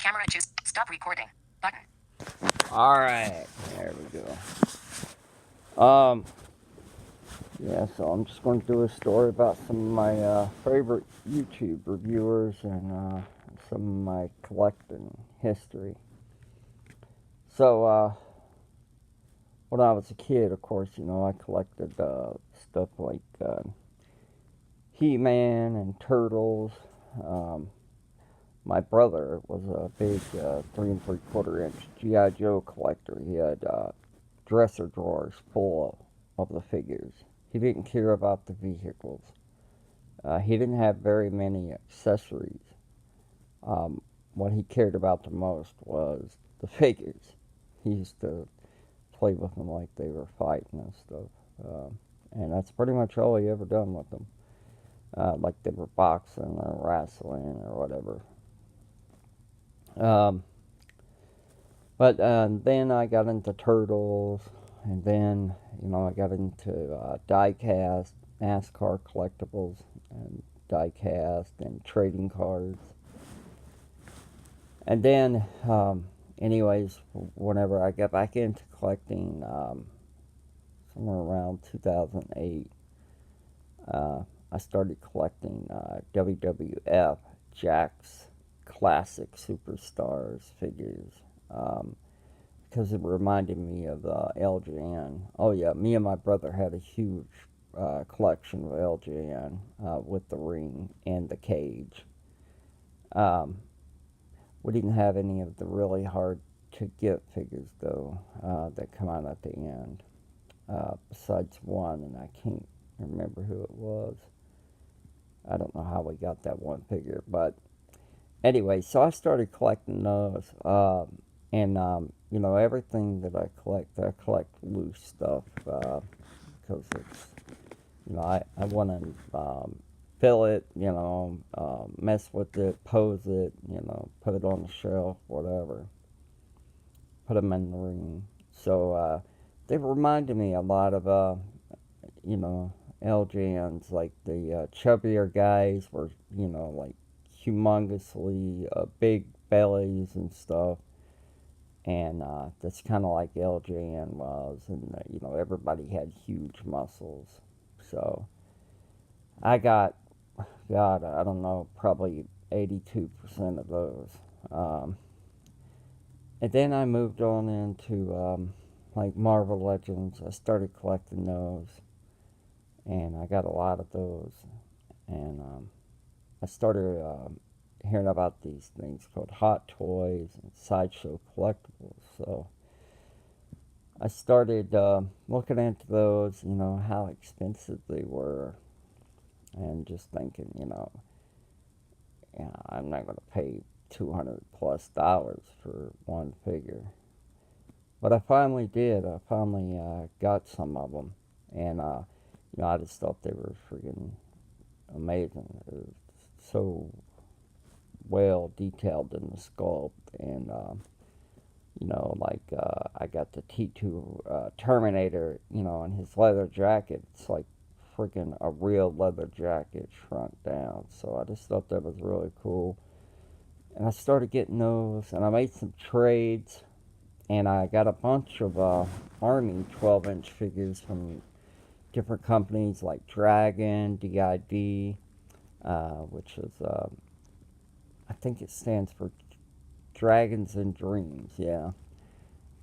Camera choose. Stop recording. Button. Alright, there we go. Yeah, so I'm just going to do a story about some of my favorite YouTube reviewers and some of my collecting history. So, when I was a kid, of course, I collected stuff like He-Man and Turtles. My brother was a big 3 3/4 inch G.I. Joe collector. He had dresser drawers full of the figures. He didn't care about the vehicles. He didn't have very many accessories. What he cared about the most was the figures. He used to play with them like they were fighting and stuff. And that's pretty much all he ever done with them. Like they were boxing or wrestling or whatever. But then I got into Turtles, and then, I got into die-cast, NASCAR collectibles, and die-cast, and trading cards. And then, anyways, whenever I got back into collecting, somewhere around 2008, I started collecting WWF, Jakks, classic superstars figures, because it reminded me of LJN. Oh yeah, me and my brother had a huge collection of LJN with the ring and the cage. We didn't have any of the really hard to get figures though that come out at the end, besides one, and I can't remember who it was. I don't know how we got that one figure, but anyway, so I started collecting those, and everything that I collect loose stuff, because it's, I want to fill it, mess with it, pose it, put it on the shelf, whatever, put them in the ring. So they reminded me a lot of, LJNs, like the chubbier guys were, like humongously big bellies and stuff, and that's kind of like LJN was, and everybody had huge muscles. So I got, God, I don't know, probably 82% of those. And then I moved on into like Marvel Legends. I started collecting those, and I got a lot of those, and I started hearing about these things called Hot Toys and Sideshow Collectibles. So I started looking into those, how expensive they were, and just thinking, I'm not going to pay $200+ for one figure. But I finally did. I finally got some of them, and I just thought they were freaking amazing. It was so well detailed in the sculpt, and I got the T2 Terminator, in his leather jacket. It's like freaking a real leather jacket shrunk down. So I just thought that was really cool, and I started getting those, and I made some trades, and I got a bunch of Army 12-inch figures from different companies like Dragon, DID, which is, I think it stands for Dragons and Dreams, yeah.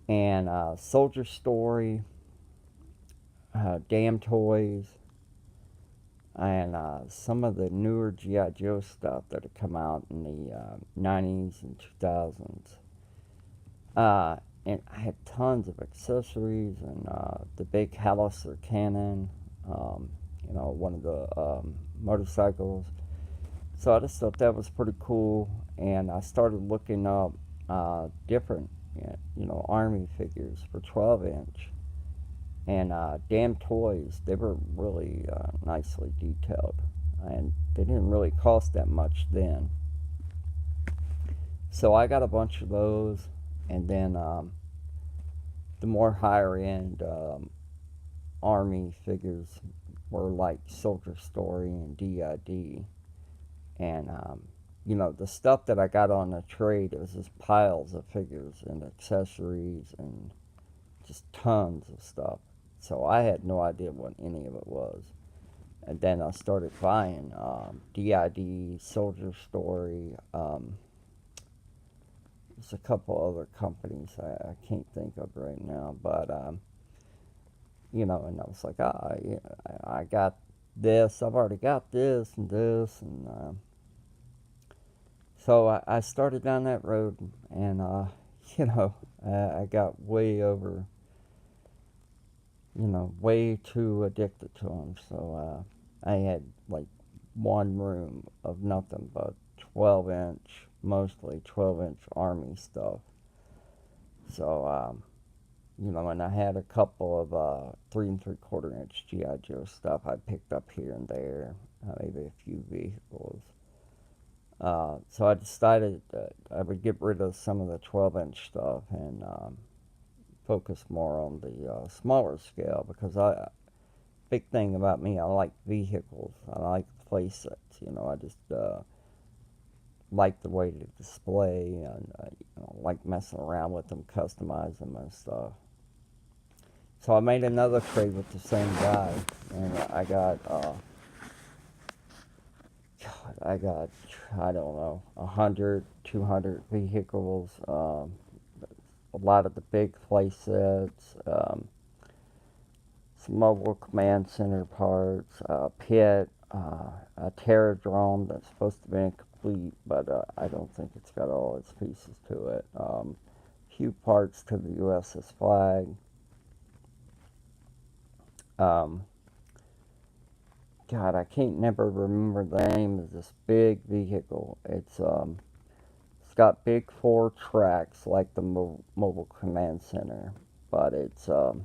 And Soldier Story, Damn Toys, and some of the newer G.I. Joe stuff that had come out in the 90s and 2000s. And I had tons of accessories, and the big Howitzer cannon, one of the motorcycles. So I just thought that was pretty cool, and I started looking up different, Army figures for 12-inch. And Damn Toys, they were really nicely detailed, and they didn't really cost that much then. So I got a bunch of those, and then the more higher end Army figures were like Soldier Story and DID, and you know, the stuff that I got on the trade, it was just piles of figures and accessories and just tons of stuff. So I had no idea what any of it was. And then I started buying DID, Soldier Story. There's a couple other companies I can't think of right now, but you know, and I was like, yeah, I got this. I've already got this and this, and so I started down that road, and you know, I got way over, you know, way too addicted to them. So I had like one room of nothing but 12-inch, mostly 12-inch Army stuff. So you know, and I had a couple of 3 3/4 inch GI Joe stuff I picked up here and there, maybe a few vehicles. So I decided that I would get rid of some of the 12-inch stuff and focus more on the smaller scale because big thing about me, I like vehicles. I like play sets. You know, I just like the way to display and you know, like messing around with them, customize them and stuff. So I made another trade with the same guy, and I got, I don't know, 100, 200 vehicles, a lot of the big play sets, some mobile command center parts, a pit, a terror drone that's supposed to be incomplete, but I don't think it's got all its pieces to it. Few parts to the USS Flag. Um, God, I can't never remember the name of this big vehicle. It's got big 4 tracks like the mobile command center, but it's dang,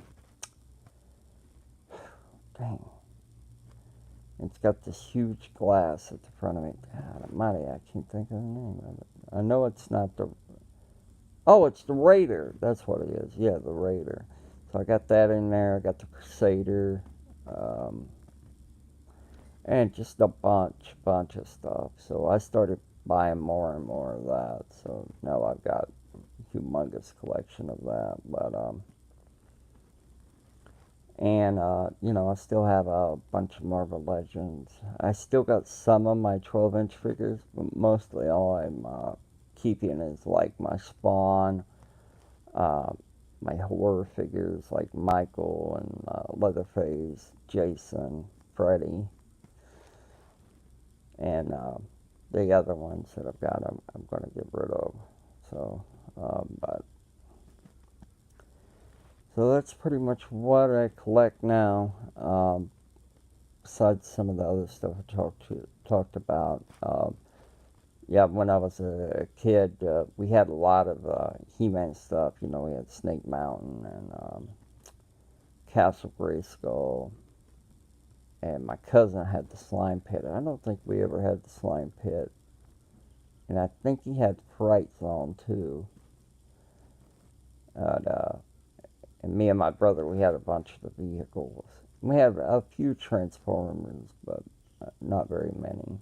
it's got this huge glass at the front of it. God almighty, I can't think of the name of it. I know it's not the. Oh, it's the Raider. That's what it is. Yeah, the Raider. So I got that in there. I got the Crusader. Um, and just a bunch of stuff. So I started buying more and more of that. So now I've got a humongous collection of that. But and you know, I still have a bunch of Marvel Legends. I still got some of my 12-inch figures, but mostly all I'm keeping is like my Spawn, uh, my horror figures like Michael and Leatherface, Jason, Freddy, and the other ones that I've got, I'm going to get rid of. So, but so that's pretty much what I collect now. Besides some of the other stuff I talked about. Yeah, when I was a kid, we had a lot of He-Man stuff. You know, we had Snake Mountain and Castle Grayskull, and my cousin had the Slime Pit. I don't think we ever had the Slime Pit, and I think he had Fright Zone too. And, and me and my brother, we had a bunch of the vehicles. We have a few Transformers, but not very many.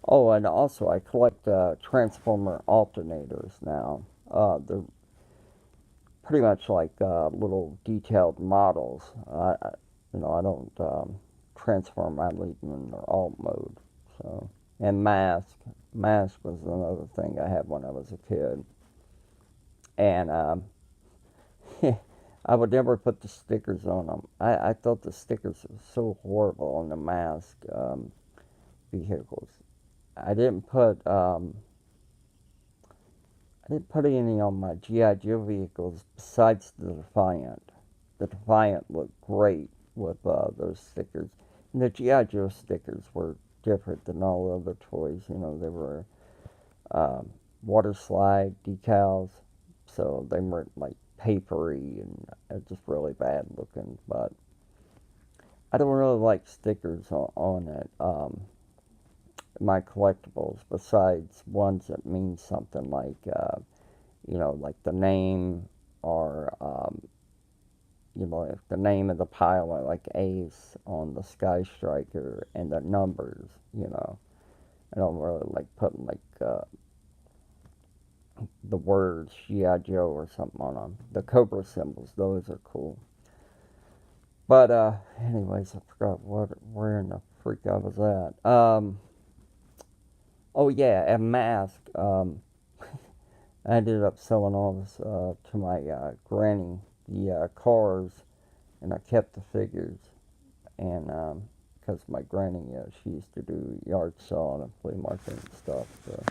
Oh, and also I collect Transformer alternators now. They're pretty much like little detailed models. You know, I don't transform. I leave them in their alt mode. So, and mask was another thing I had when I was a kid, and I would never put the stickers on them. I thought the stickers were so horrible on the mask vehicles. I didn't put I didn't put any on my GI Joe vehicles besides the Defiant. The Defiant looked great with those stickers. And the GI Joe stickers were different than all other toys. You know, they were um, water slide decals, so they weren't like papery and just really bad looking. But I don't really like stickers on it. My collectibles, besides ones that mean something like, you know, like the name or, you know, if the name of the pilot, like Ace on the Sky Striker, and the numbers, you know. I don't really like putting like the words G.I. Joe or something on them. The Cobra symbols, those are cool. But anyways, I forgot where in the freak I was at. Oh yeah, a mask. I ended up selling all this to my granny, the cars, and I kept the figures. And because my granny, she used to do yard selling and flea market and stuff. So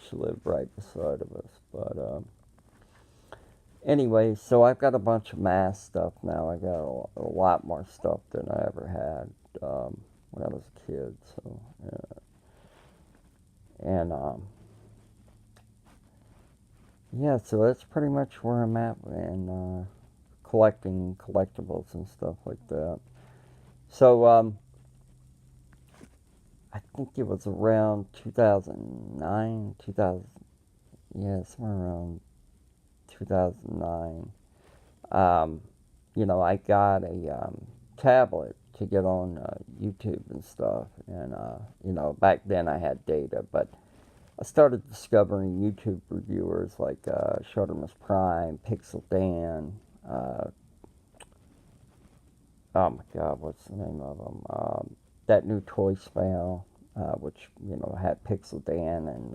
she lived right beside of us. But anyway, so I've got a bunch of mask stuff now. I got a lot more stuff than I ever had when I was a kid. So and yeah, so that's pretty much where I'm at in collecting collectibles and stuff like that. So I think it was around 2009, 2000, yeah, somewhere around 2009. Um, I got a tablet to get on YouTube and stuff, and back then I had data, but I started discovering YouTube reviewers like Shortermus Prime, Pixel Dan. Oh my God, what's the name of them? That new Toy Spell, which had Pixel Dan and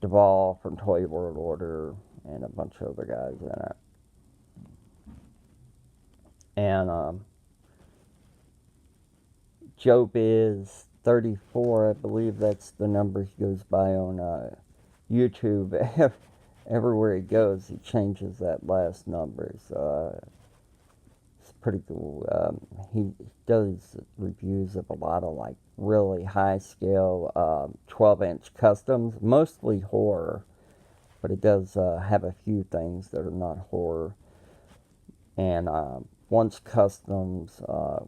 Duvall from Toy World Order and a bunch of other guys in it. And Joe Biz 34, I believe that's the number he goes by on YouTube. Everywhere he goes, he changes that last number. So it's pretty cool. He does reviews of a lot of like really high scale 12-inch customs, mostly horror, but it does have a few things that are not horror. And Once Customs,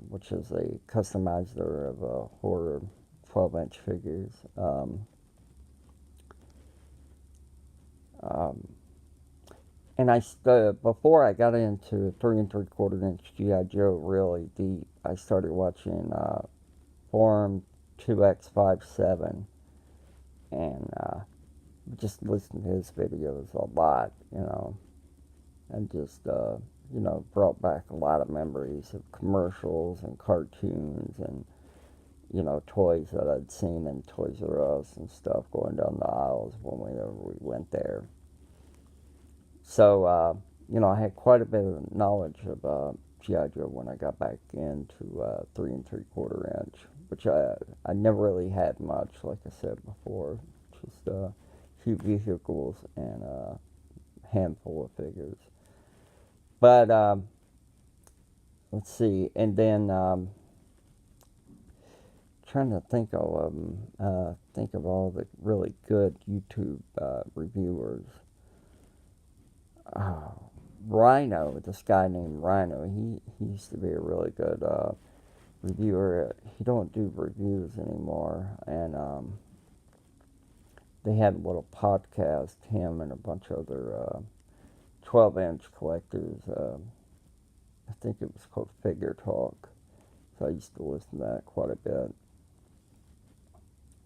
which is a customizer of horror 12-inch figures. Um, and before I got into 3 3/4 inch GI Joe really deep, I started watching Forum 2X57 and just listened to his videos a lot, and just brought back a lot of memories of commercials and cartoons and toys that I'd seen in Toys R Us and stuff going down the aisles whenever we went there. So I had quite a bit of knowledge of GI Joe when I got back into 3 3/4 inch, which I never really had much, like I said before, just a few vehicles and a handful of figures. But let's see, and then trying to think of all the really good YouTube reviewers. Rhino, this guy named Rhino, he used to be a really good reviewer. He don't do reviews anymore, and they had a little podcast, him and a bunch of other 12-inch collectors. I think it was called Figure Talk, so I used to listen to that quite a bit.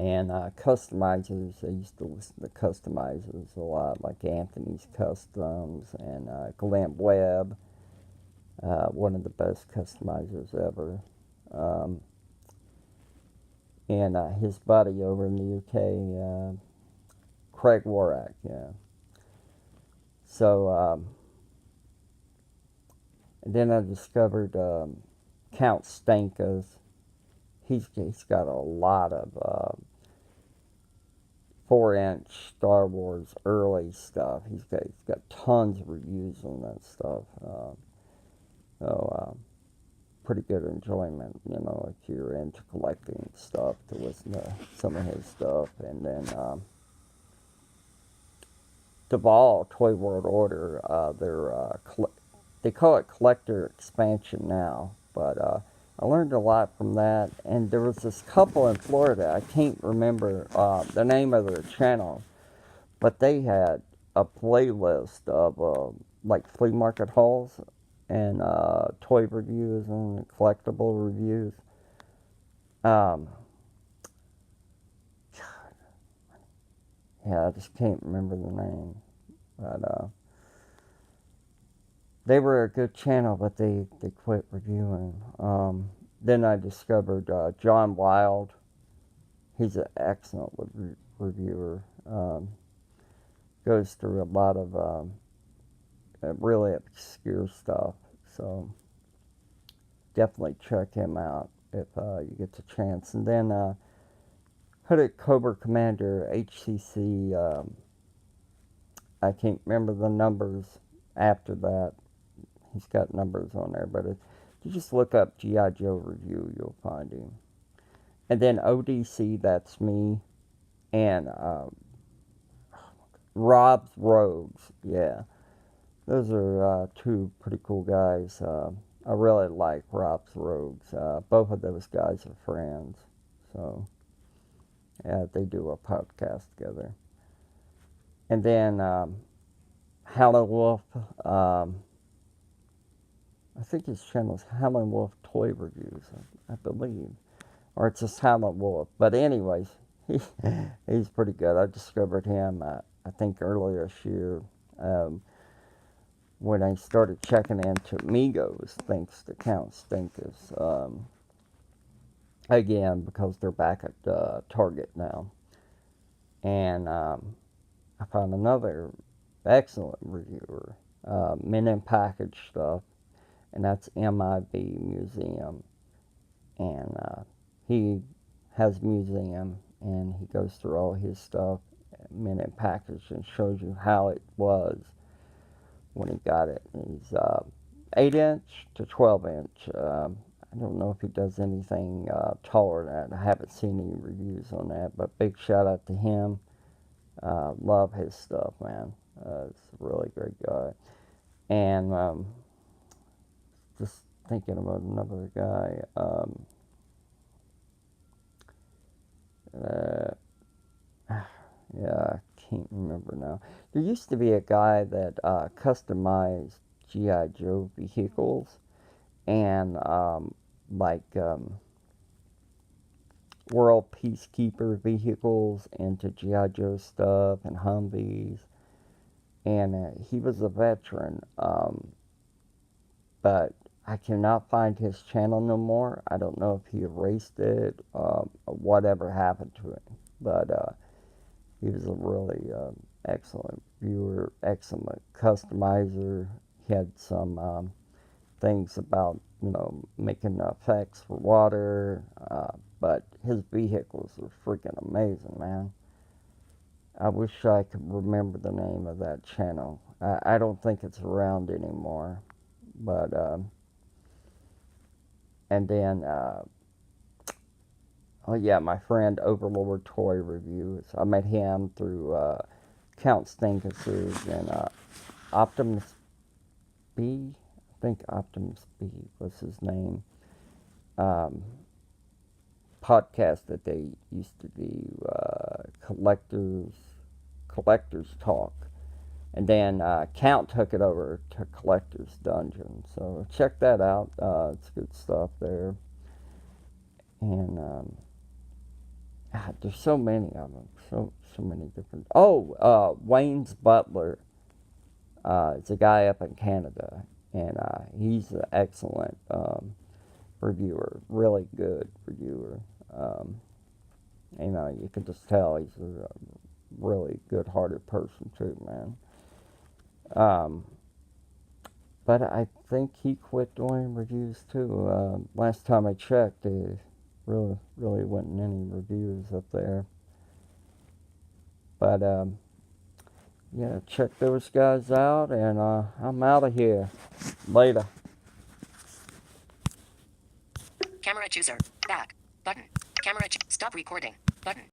And customizers, I used to listen to customizers a lot, like Anthony's Customs and Glenn Webb, one of the best customizers ever. Um, and his buddy over in the UK, Craig Warrack, yeah. So, and then I discovered Count Stankus. He's got a lot of 4-inch Star Wars early stuff. He's got tons of reviews on that stuff. So pretty good enjoyment, if you're into collecting stuff, to listen to some of his stuff. And then Duvall, Toy World Order, they call it Collector Expansion now, but I learned a lot from that. And there was this couple in Florida, I can't remember the name of their channel, but they had a playlist of like flea market hauls and toy reviews and collectible reviews. Um, yeah, I just can't remember the name. But they were a good channel, but they quit reviewing. Then I discovered John Wild. He's an excellent reviewer. Goes through a lot of really obscure stuff. So definitely check him out if you get the chance. And then Hooded Cobra Commander HCC. I can't remember the numbers after that. He's got numbers on there, but if you just look up G.I. Joe review, you'll find him. And then ODC, that's me, and Rob's Rogues. Yeah, those are two pretty cool guys. I really like Rob's Rogues. Both of those guys are friends, so yeah, they do a podcast together. And then Howlin' Wolf. I think his channel is Howlin' Wolf Toy Reviews, I believe. Or it's just Howlin' Wolf. But anyways, he's pretty good. I discovered him, I think, earlier this year when I started checking into Migos, thanks to Count Stinkus. Again, because they're back at Target now. And I found another excellent reviewer, Men in Package stuff, and that's mIB Museum. And he has museum, and he goes through all his stuff, Men in Package, and shows you how it was when he got it. He's 8-inch to 12-inch. I don't know if he does anything taller than that. I haven't seen any reviews on that, but big shout out to him. Love his stuff, man. It's a really great guy. And just thinking about another guy. Yeah, I can't remember now. There used to be a guy that customized G.I. Joe vehicles and like World Peacekeeper vehicles into G.I. Joe stuff and Humvees. And he was a veteran, but I cannot find his channel no more. I don't know if he erased it, whatever happened to it. But he was a really excellent viewer, excellent customizer. He had some things about, making effects for water, but his vehicles are freaking amazing, man. I wish I could remember the name of that channel. I don't think it's around anymore, but and then oh yeah, my friend Overlord Toy Reviews. I met him through Count Stinkus's and Optimus B. I think Optimus B was his name. Podcast that they used to do, collectors talk, and then Count took it over to Collector's Dungeon. So check that out. It's good stuff there. And there's so many of them. So many different. Oh, Wayne's Butler. It's a guy up in Canada, and he's an excellent reviewer. Really good reviewer. You can just tell he's a really good-hearted person too, man. But I think he quit doing reviews too. Last time I checked, there really wasn't any reviews up there. But yeah, check those guys out, and I'm out of here. Later. Camera chooser. Back. Button. Stop recording. Button.